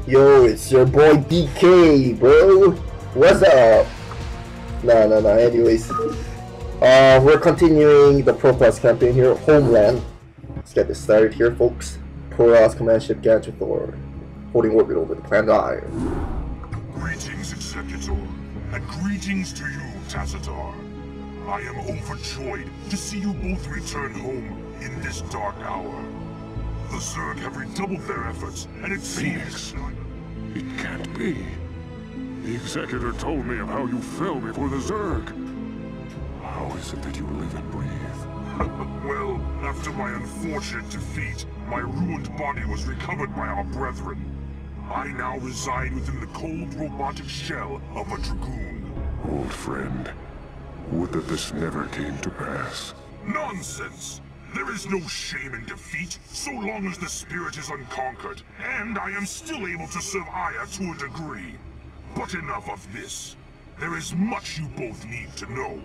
Yo, it's your boy DK, bro. What's up? No. Anyways, we're continuing the Pro Plus campaign here, Homeland. Let's get this started here, folks. Protoss command ship Gadgetor, holding orbit over the planet Aiur. Greetings, Executor, and greetings to you, Tassadar. I am overjoyed to see you both return home in this dark hour. The Zerg have redoubled their efforts, and it seems... It can't be. The Executor told me of how you fell before the Zerg. How is it that you live and breathe? Well, after my unfortunate defeat, my ruined body was recovered by our brethren. I now reside within the cold robotic shell of a Dragoon. Old friend, would that this never came to pass. Nonsense! There is no shame in defeat, so long as the spirit is unconquered, and I am still able to serve Aiur to a degree. But enough of this. There is much you both need to know.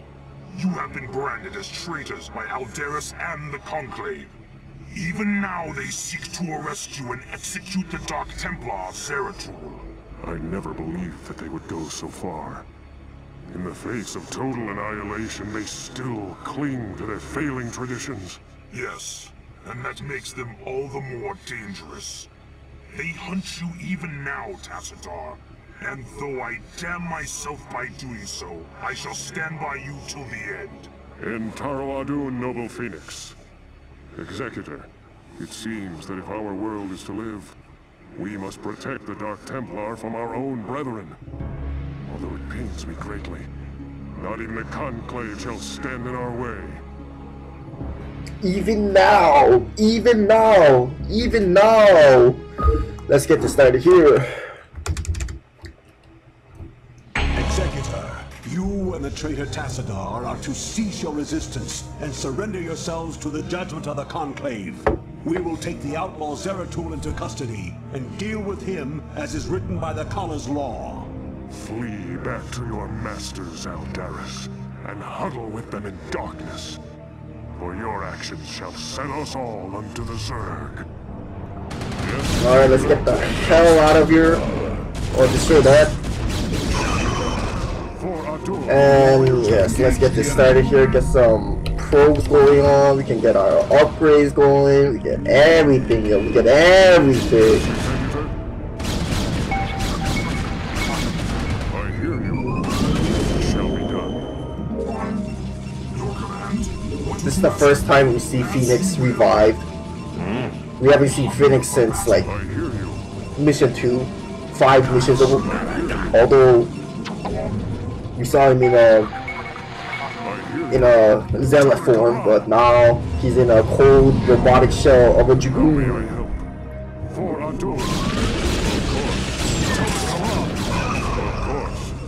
You have been branded as traitors by Aldaris and the Conclave. Even now they seek to arrest you and execute the Dark Templar Zeratul. I never believed that they would go so far. In the face of total annihilation, they still cling to their failing traditions. Yes, and that makes them all the more dangerous. They hunt you even now, Tassadar. And though I damn myself by doing so, I shall stand by you till the end. En Taro Adun, noble Phoenix. Executor, it seems that if our world is to live, we must protect the Dark Templar from our own brethren. Although it pains me greatly, not even the Conclave shall stand in our way. Even now! Let's get this started here. Executor, you and the traitor Tassadar are to cease your resistance and surrender yourselves to the judgment of the Conclave. We will take the outlaw Zeratul into custody and deal with him as is written by the Khan's law. Flee back to your masters, Aldaris, and huddle with them in darkness. For your actions shall send us all unto the Zerg. Yes. Alright, let's get the hell out of here. Or destroy that. And yes, let's get this started here. Get some probes going on. We can get our upgrades going. We get everything, yo. We get everything. I hear you. Shall be done. Your command? This is the first time we see Phoenix revived. We haven't seen Phoenix since like I hear you. mission 2, 5 missions ago. Although we saw him in a zealot form, but now he's in a cold robotic shell of a Dragoon.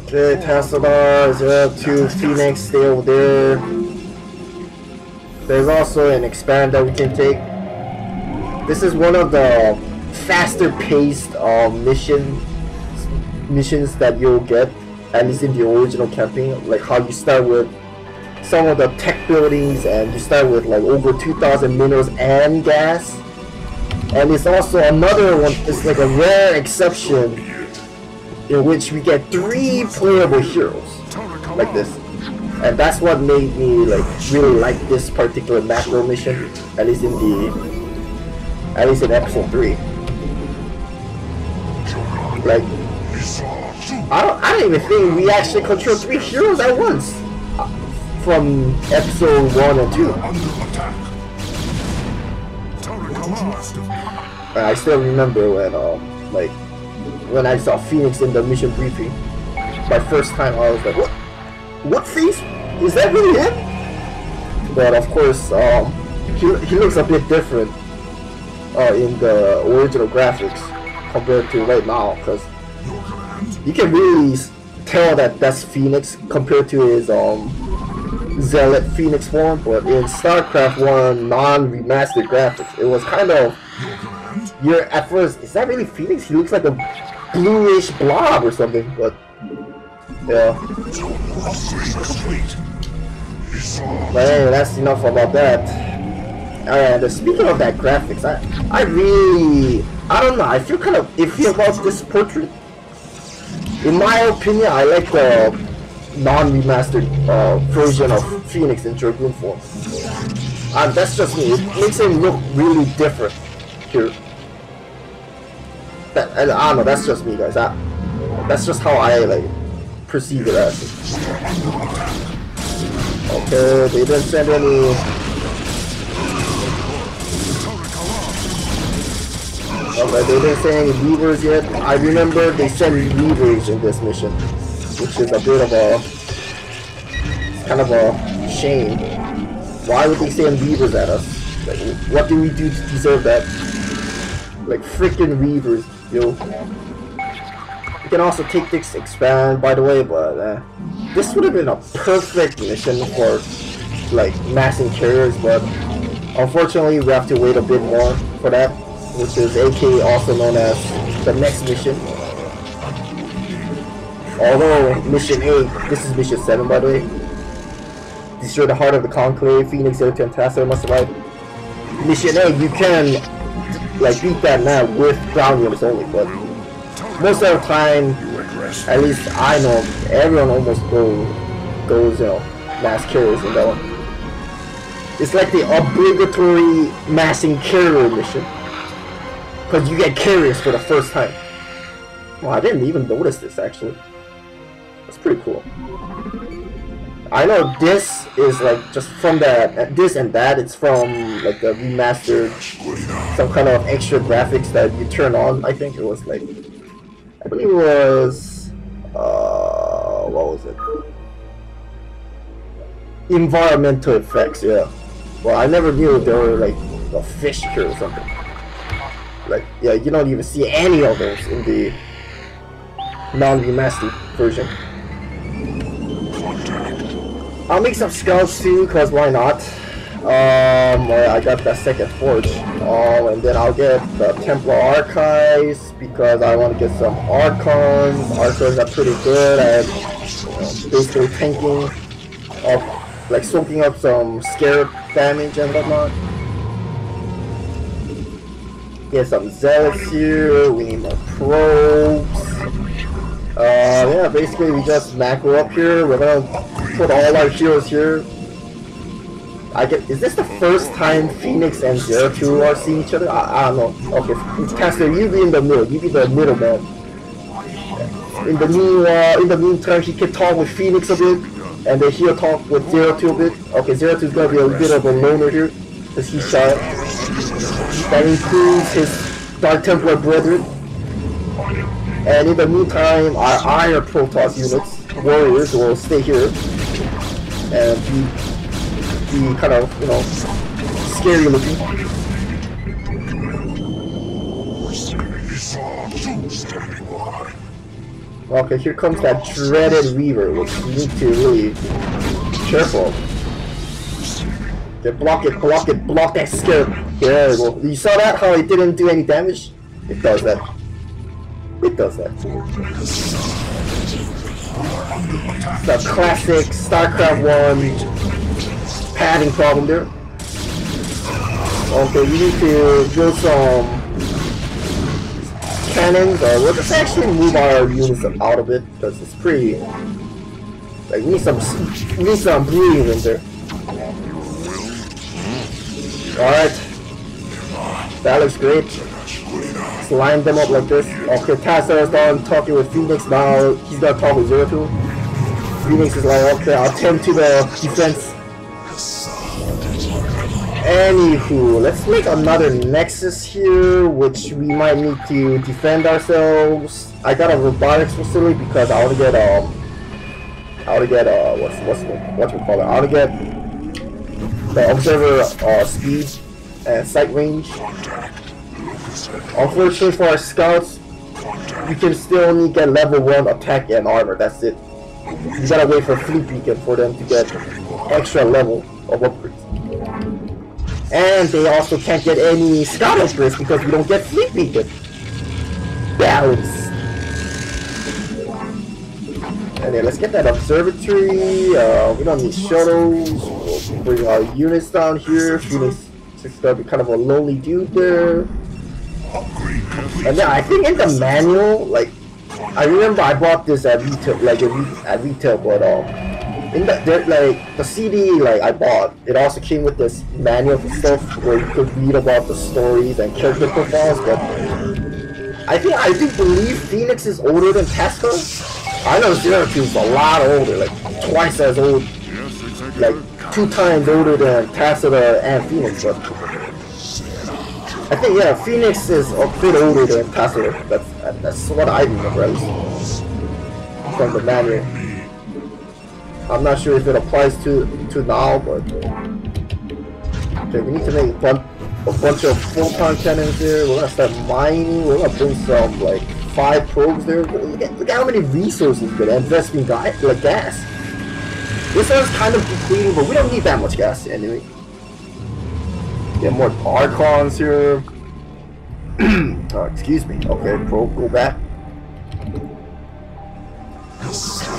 Okay, Tassadar, Zeratul, Phoenix, stay over there. There's also an expand that we can take. This is one of the faster paced missions that you'll get, at least in the original campaign. Like how you start with some of the tech buildings and you start with like over 2,000 minerals and gas. And it's also another one, it's like a rare exception in which we get 3 playable heroes like this. And that's what made me like really like this particular macro mission, at least in episode 3. Like I don't even think we actually control 3 heroes at once from episode 1 and 2. I still remember when I saw Phoenix in the mission briefing. My first time I was like, what face? Is that really him? But of course, he looks a bit different in the original graphics compared to right now, because you can really tell that that's Phoenix compared to his Zealot Phoenix form. But in StarCraft 1 non-remastered graphics, it was kind of, you're at first, is that really Phoenix? He looks like a bluish blob or something, but yeah. But anyway, that's enough about that. And speaking of that graphics, I don't know, I feel kind of iffy about this portrait. In my opinion, I like the non-remastered version of Phoenix in Dragoon form. That's just me. It makes him look really different here. I don't know, that's just me, guys. That's just how I like perceive it as. Okay, they didn't send any. Okay, they didn't send any weavers yet. I remember they sent weavers in this mission, which is a bit of a kind of a shame. Why would they send weavers at us? Like, what do we do to deserve that? Like freaking weavers, yo. You can also take this expand, by the way, but this would have been a perfect mission for like massing carriers, but unfortunately we have to wait a bit more for that, which is aka also known as the next mission. Although mission 8, this is mission 7 by the way. Destroy the heart of the Conclave, Phoenix, Zeratul, and Tassadar must survive. Mission 8, you can like beat that now with ground units only, but most of the time, at least I know, everyone almost goes, you know, mass carriers in that one. It's like the obligatory massing carrier mission, because you get carriers for the first time. Well, I didn't even notice this actually. That's pretty cool. I know this is like just from that, this and that, it's from like the remastered, some kind of extra graphics that you turn on. I think it was like, I believe it was, what was it? Environmental effects, yeah. Well, I never knew there were like a fish here or something. Like, yeah, you don't even see any of those in the non-remastered version. I'll make some scouts too, cause why not? I got that second forge. And then I'll get the Templar Archives because I want to get some Archons. Archons are pretty good at basically tanking up, like soaking up some scarab damage and whatnot. Get some Zealots here. We need more probes. Yeah, basically we just macro up here. We're gonna put all our heroes here. Is this the first time Phoenix and Zeratul are seeing each other? I don't know. Okay, Tassadar, you be in the middle. You be the middleman. In the meantime, he can talk with Phoenix a bit, and then he'll talk with Zeratul a bit. Okay, Zeratul's gonna be a bit of a loner here, because he's shy. That includes his Dark Templar brethren. And in the meantime, our Aiur Protoss units, warriors, will stay here and be kind of, you know, scary looking. Okay, here comes that dreaded Weaver, which you need to really be careful. Okay, block that scarab. There we go. You saw that? How it didn't do any damage? It does that. It does that. The classic StarCraft 1 padding problem there. Okay, we need to build some cannons, or we'll just actually move our units out of it because it's pretty. Like we need some breathing in there. Alright. That looks great. Just line them up like this. Okay, Tassadar is done talking with Phoenix, now he's gonna talk with Zeratul. Phoenix is like, okay, I'll tend to the defense. Anywho, let's make another Nexus here, which we might need to defend ourselves. I got a robotics facility because I want to get the observer speed and sight range. Unfortunately for our scouts, we can still only get level 1 attack and armor, that's it. You gotta wait for Fleet Beacon for them to get extra level of upgrades. And they also can't get any scout upgrades because we don't get Fleet Beacon. Balance. And then let's get that observatory. We don't need shuttles. We'll bring our units down here. Phoenix It's gonna be kind of a lonely dude there. And then I think in the manual, like, I remember I bought this at retail, like at retail, but in the CD like I bought, it also came with this manual for stuff where you could read about the stories and character profiles. But I do believe Phoenix is older than Tassadar. I know Zeratul is a lot older, like twice as old, like 2 times older than Tassadar and Phoenix. But I think, yeah, Phoenix is a bit older than Tassadar. That's what I remember, at least from the manual. I'm not sure if it applies to now, but okay, we need to make a bunch of photon cannons here. We're gonna start mining. We're gonna bring some like 5 probes there. Look at how many resources we're gonna invest in gas. This one's kind of depleting, but we don't need that much gas anyway. Get more Archons here. Oh, excuse me. Okay, probe, go back.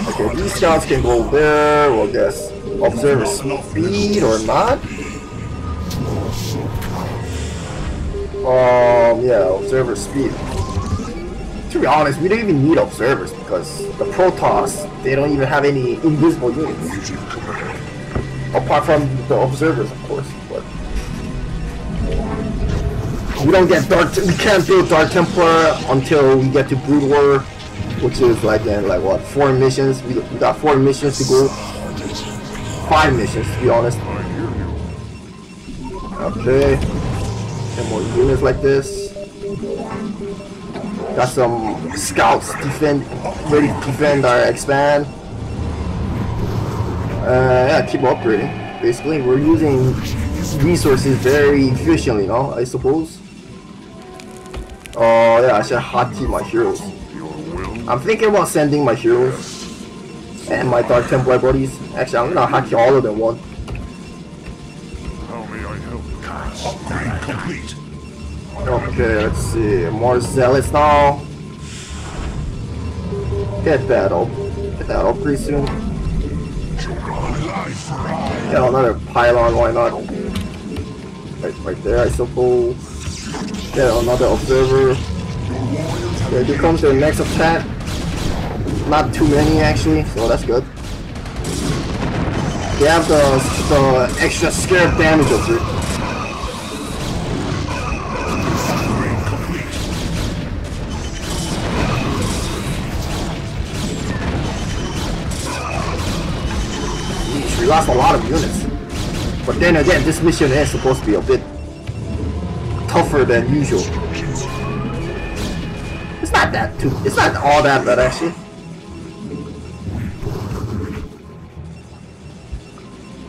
Okay, these scouts can go there. We'll guess observer speed or not. Yeah, observer speed. To be honest, we don't even need observers because the Protoss, they don't even have any invisible units. Apart from the observers, of course. But we don't get we can't build Dark Templar until we get to Brood War, which is like in like what, 4 missions. We got 4 missions to go. 5 missions to be honest. Okay. And more units like this. Got some scouts ready to defend our expand. Yeah, keep upgrading. Basically, we're using resources very efficiently, no? I suppose. Oh yeah, I should hotkey my heroes. I'm thinking about sending my heroes and my Dark Templar buddies. Actually, I'm gonna hotkey all of them one. How may I help? Upgrade complete. Okay, let's see. More zealots now. Get that up pretty soon. Get another pylon, why not? Right there, I suppose. Get another observer. Okay, here comes their next attack. Not too many actually, so that's good. They have the extra scared damage of it. We lost a lot of units. But then again, this mission is supposed to be a bit tougher than usual. It's not all that bad actually.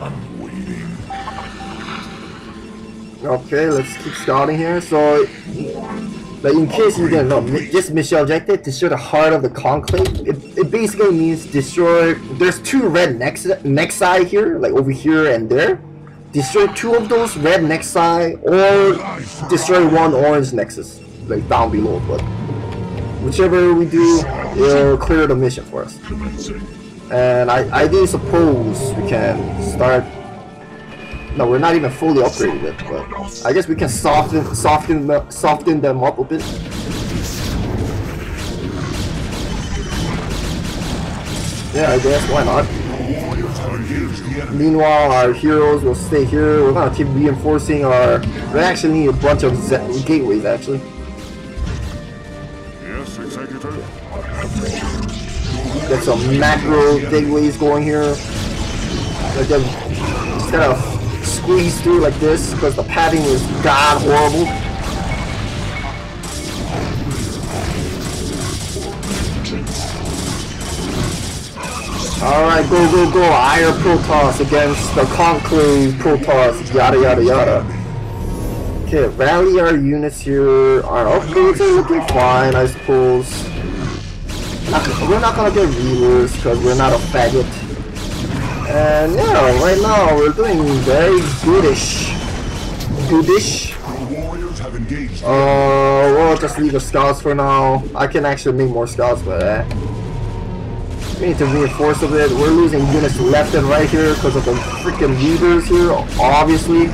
I'm waiting. Okay, let's keep scouting here. So, like in case you didn't know, this mission objective, destroy the heart of the Conclave. It basically means destroy. There's 2 red nexi here, like over here and there. Destroy 2 of those red nexi, or destroy 1 orange nexus, like down below. But whichever we do, it'll clear the mission for us. And I do suppose we can start. No, we're not even fully upgraded yet, but I guess we can soften them up a bit. Yeah, I guess, why not? Meanwhile, our heroes will stay here. We're gonna keep reinforcing our... We actually need a bunch of gateways, actually. Yes, Executor. Get some macro gateways going here. Like them, instead of squeeze through like this, because the padding is god horrible. Alright, go! Aiur Protoss against the Conclave Protoss, yada yada yada. Okay, rally our units here. Our upgrades are looking fine, I suppose. We're not gonna get reavers because we're not a faggot. And yeah, right now we're doing very goodish. We'll just leave the scouts for now. I can actually make more scouts, but we need to reinforce a bit. We're losing units left and right here because of the freaking reavers here, obviously.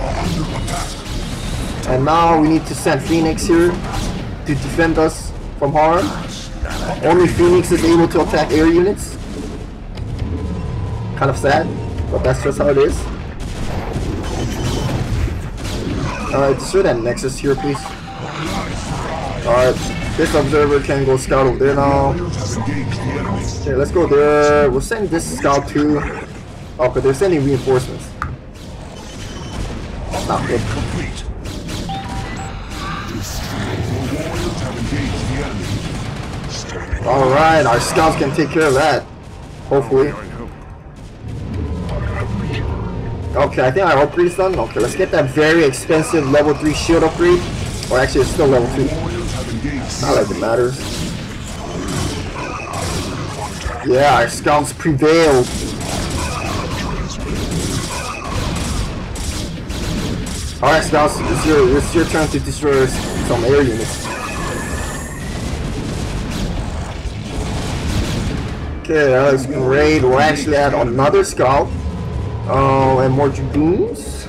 And now we need to send Phoenix here to defend us from harm. Only Phoenix is able to attack air units. Kind of sad, but that's just how it is. Alright, destroy that Nexus here, please. Alright, this observer can go scout over there now. Okay, let's go there. We'll send this scout too. Okay, they're sending reinforcements. Not good. Alright, our scouts can take care of that. Hopefully. Okay, I think our upgrade is done. Okay, let's get that very expensive level 3 shield upgrade. Or actually, it's still level 2. Not like it matters. Yeah, our scouts prevailed. Alright, scouts, it's your turn to destroy some air units. Okay, that looks great. We'll actually add another scout. And more dragoons.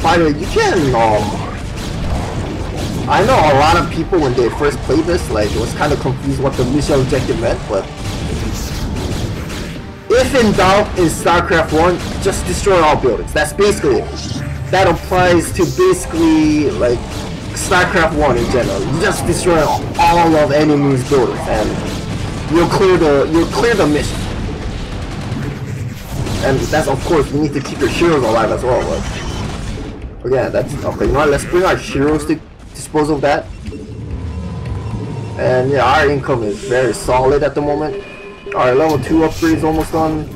By the way, you can, I know a lot of people when they first played this, like, was kind of confused what the mission objective meant, but if in doubt in StarCraft 1, just destroy all buildings. That's basically it. That applies to basically, like, StarCraft 1 in general. You just destroy all of enemies' buildings, and you'll clear the mission. And that's, of course, you need to keep your heroes alive as well. But yeah, that's okay. You know what? Let's bring our heroes to dispose of that. And yeah, our income is very solid at the moment. Our level 2 upgrade is almost done.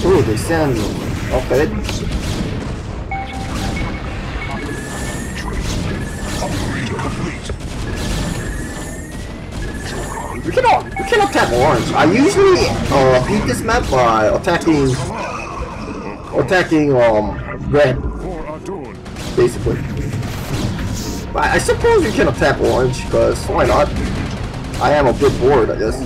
Ooh, they send. Okay. We can attack orange. I usually beat this map by attacking red, basically. But I suppose you can attack orange, because why not? I am a bit bored, I guess.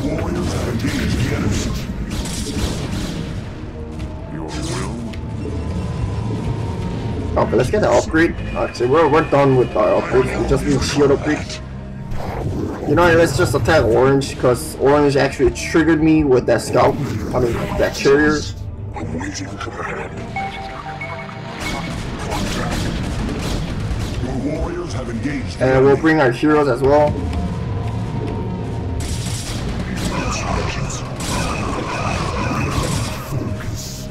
Okay, let's get the upgrade. Actually, we're done with our upgrades. We just need shield upgrade. You know, let's just attack orange, because orange actually triggered me with that scout. I mean, that carrier. And we'll bring our heroes as well.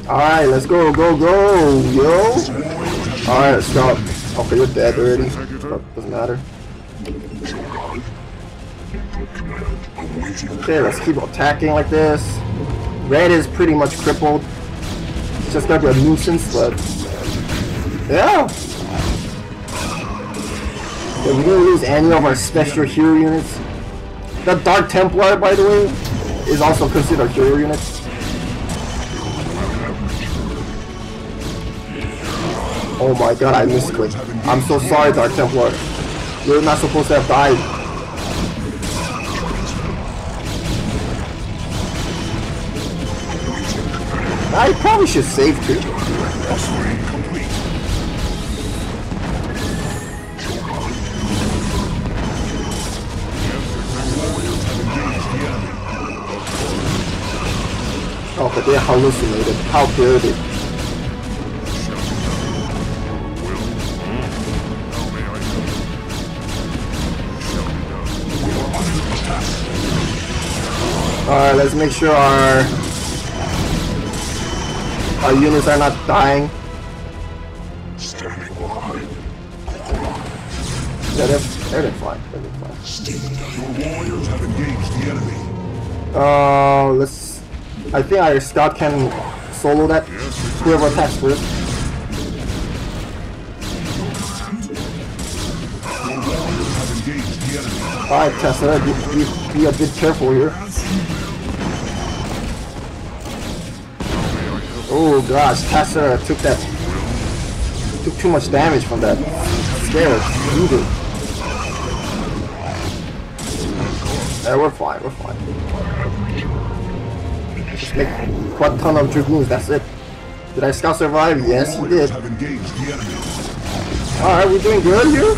Alright, let's go, yo! Alright, stop. Okay, you're dead already. Doesn't matter. Okay, let's keep attacking like this. Red is pretty much crippled. It's just gotta be a nuisance, but yeah. We didn't lose any of our special hero units. The Dark Templar, by the way, is also considered a hero unit. Oh my god, I misclicked. I'm so sorry, Dark Templar. You're not supposed to have died. I probably should save too. Oh, but they're hallucinated. How dare they? Alright, let's make sure our units are not dying. Yeah, they're fine. They're fine. Your warriors have engaged the enemy. Let's. I think our scout can solo that. Whoever attacks first. Alright, Tassadar, be a bit careful here. Oh gosh, Tassadar took too much damage from that. Scared, brutal. we're fine, we're fine. Just make quite a ton of dragoons, that's it. Did our scout survive? Yes, he did. Alright, we're doing good here.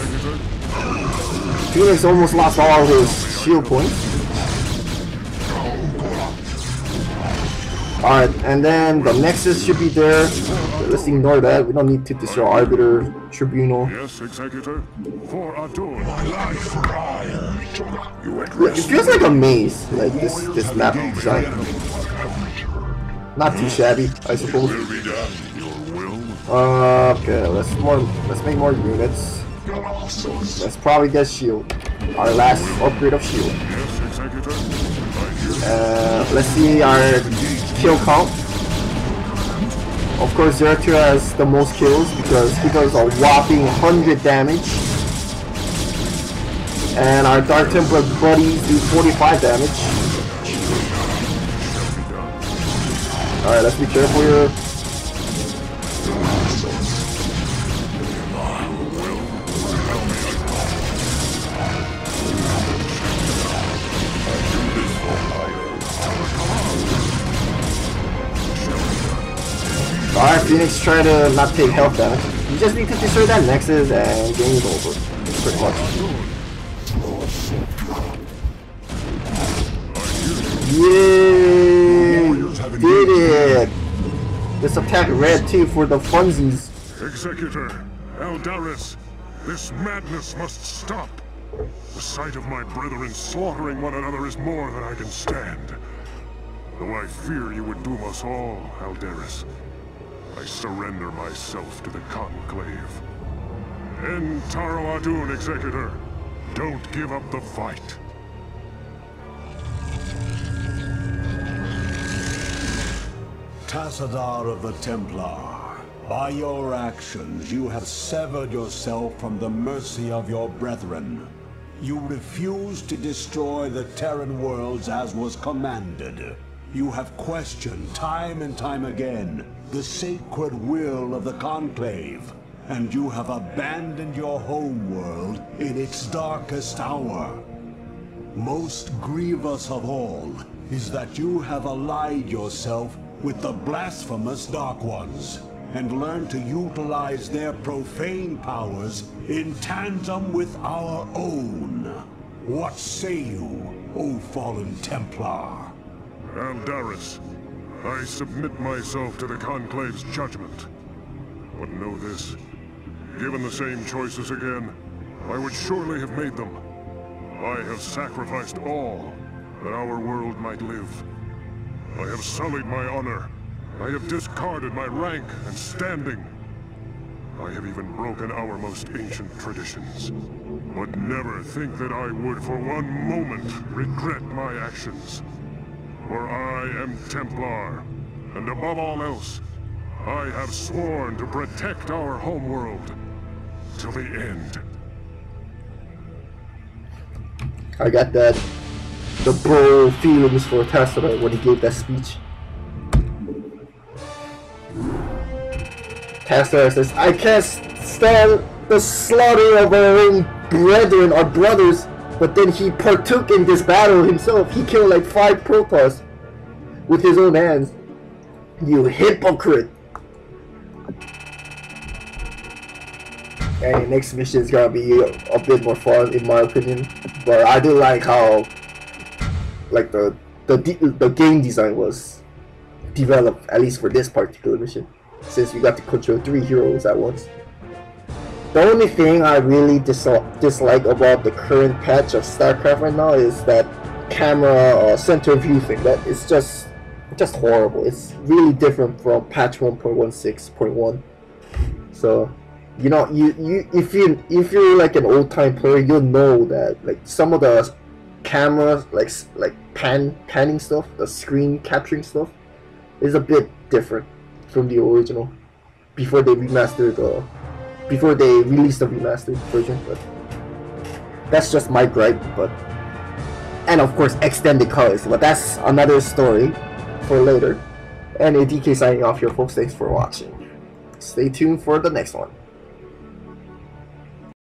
Phoenix almost lost all his shield points. Alright, and then the Nexus should be there. Let's ignore that. We don't need to destroy Arbiter, Tribunal. Yes, Executor. For Adun. It feels like a maze, like this map design. Not too shabby, I suppose. Okay, let's make more units. Let's probably get shield. Our last upgrade of shield. Let's see our kill count. Of course, Zeratul has the most kills because he does a whopping 100 damage. And our Dark Templar buddies do 45 damage. Alright, let's be careful here. Alright, Phoenix, try to not take health damage. You just need to destroy that Nexus and game is over. Pretty much. Yay! Did it! Let's attack red too for the funsies. Executor, Aldaris, this madness must stop. The sight of my brethren slaughtering one another is more than I can stand. Though I fear you would doom us all, Aldaris, I surrender myself to the Conclave. End Taro Adun, Executor. Don't give up the fight. Tassadar of the Templar, by your actions you have severed yourself from the mercy of your brethren. You refused to destroy the Terran worlds as was commanded. You have questioned time and time again the sacred will of the Conclave, and you have abandoned your home world in its darkest hour. Most grievous of all is that you have allied yourself with the blasphemous Dark Ones, and learned to utilize their profane powers in tandem with our own. What say you, O fallen Templar? Aldaris, I submit myself to the Conclave's judgment. But know this, given the same choices again, I would surely have made them. I have sacrificed all that our world might live. I have sullied my honor. I have discarded my rank and standing. I have even broken our most ancient traditions. But never think that I would for one moment regret my actions. For I am Templar, and above all else, I have sworn to protect our homeworld till the end. I got that. The bro feelings for Tassadar when he gave that speech. Tassadar says, I can't stand the slaughter of our own brethren, our brothers, but then he partook in this battle himself. He killed like 5 Protoss with his own hands. You hypocrite! And the next mission is gonna be a bit more fun in my opinion. But I do like how like the game design was developed, at least for this particular mission, since we got to control 3 heroes at once. The only thing I really dislike about the current patch of StarCraft right now is that camera center view thing. That is just horrible. It's really different from patch 1.16.1. So, you know, if you're like an old time player, you'll know that like some of the cameras, like panning stuff, the screen capturing stuff, is a bit different from the original before they released the remastered version. But that's just my gripe. But and of course extended colors, but that's another story for later. And DK signing off here, folks. Thanks for watching. Stay tuned for the next one.